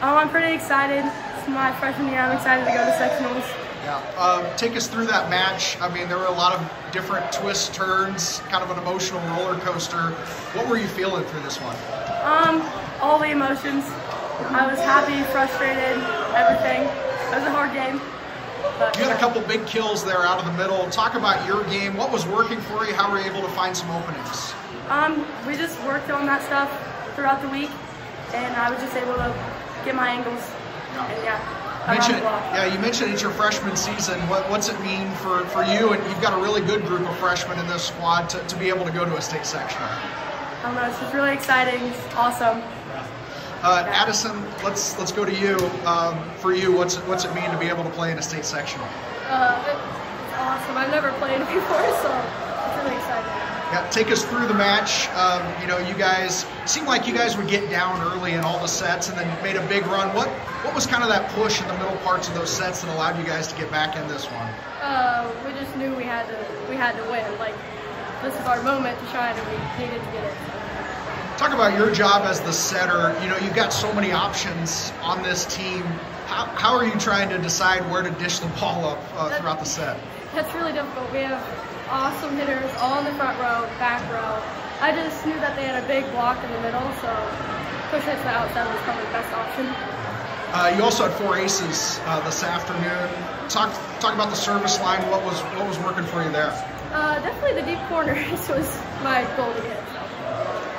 I'm pretty excited. It's my freshman year. I'm excited to go to sectionals. Yeah. Take us through that match. I mean, there were a lot of different twists, turns, kind of an emotional roller coaster. What were you feeling through this one? All the emotions. I was happy, frustrated, everything. It was a hard game. But you had a couple big kills there out of the middle. Talk about your game. What was working for you? How were you able to find some openings? We just worked on that stuff throughout the week, and I was just able to get my angles. And you mentioned it's your freshman season. What's it mean for you? And you've got a really good group of freshmen in this squad to be able to go to a state sectional. I don't know, it's just really exciting. It's awesome. Atchison, let's go to you. For you, what's it mean to be able to play in a state sectional? It's awesome. I've never played it before, so it's really exciting. Yeah, take us through the match. You guys seemed like you guys would get down early in all the sets and then made a big run. What was kind of that push in the middle parts of those sets that allowed you guys to get back in this one? We just knew we had to win. Like, this is our moment to shine, and we needed to get it. Talk about your job as the setter. You've got so many options on this team. How are you trying to decide where to dish the ball up throughout the set? That's really difficult. We have awesome hitters all in the front row, back row. I just knew that they had a big block in the middle, so pushing it to the outside was probably the best option. You also had 4 aces this afternoon. Talk about the service line. What was working for you there? Definitely the deep corners was my goal to get.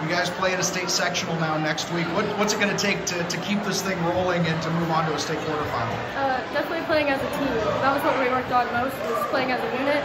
You guys play in a state sectional now next week. What's it going to take to keep this thing rolling and to move on to a state quarterfinal? Definitely playing as a team. That was what we worked on most, was playing as a unit.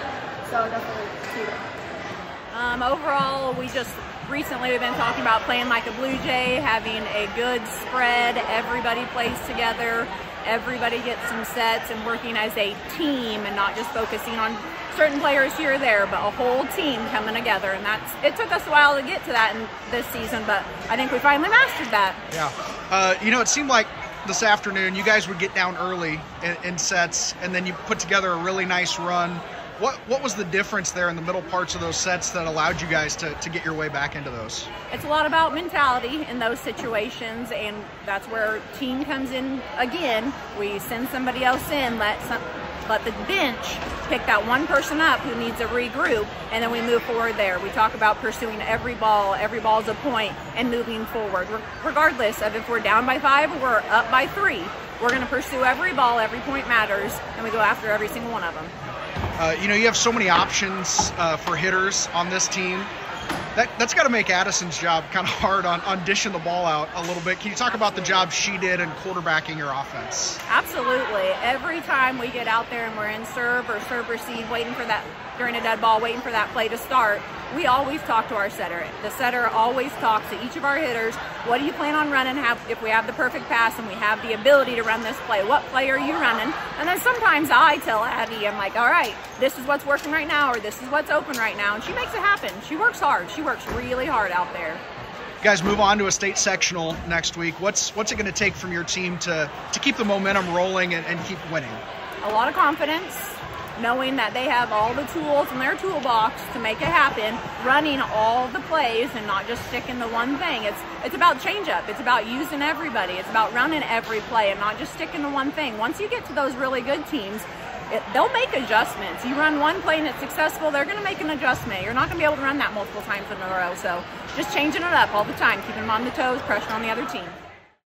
So definitely team. Overall, we've been talking about playing like a Blue Jay, having a good spread. Everybody plays together. Everybody gets some sets and working as a team and not just focusing on certain players here or there, but a whole team coming together. And it took us a while to get to that in this season, but I think we finally mastered that. Yeah. It seemed like this afternoon you guys would get down early in sets, and then you put together a really nice run. What was the difference there in the middle parts of those sets that allowed you guys to get your way back into those? It's a lot about mentality in those situations, and that's where team comes in again. We send somebody else in, let the bench pick that one person up who needs a regroup, and then we move forward there. We talk about pursuing every ball's a point, and moving forward. Regardless of if we're down by 5 or we're up by 3, we're going to pursue every ball, every point matters, and we go after every single one of them. You have so many options for hitters on this team. That's got to make Addison's job kind of hard on dishing the ball out a little bit. Can you talk about the job she did in quarterbacking your offense? Absolutely. Every time we get out there and we're in serve or serve receive, waiting for that during a dead ball, waiting for that play to start, we always talk to our setter. The setter always talks to each of our hitters. What do you plan on running? If we have the perfect pass and we have the ability to run this play, what play are you running? And then sometimes I tell Addie, I'm like, all right, this is what's working right now, or this is what's open right now. And she makes it happen. She works hard. She works really hard out there. You guys move on to a state sectional next week. What's it going to take from your team to keep the momentum rolling and keep winning? A lot of confidence, knowing that they have all the tools in their toolbox to make it happen, running all the plays and not just sticking to one thing. It's about change up. It's about using everybody. It's about running every play and not just sticking to one thing. Once you get to those really good teams, they'll make adjustments. You run one play and it's successful, they're going to make an adjustment. You're not going to be able to run that multiple times in a row. So just changing it up all the time, keeping them on the toes, pressure on the other team.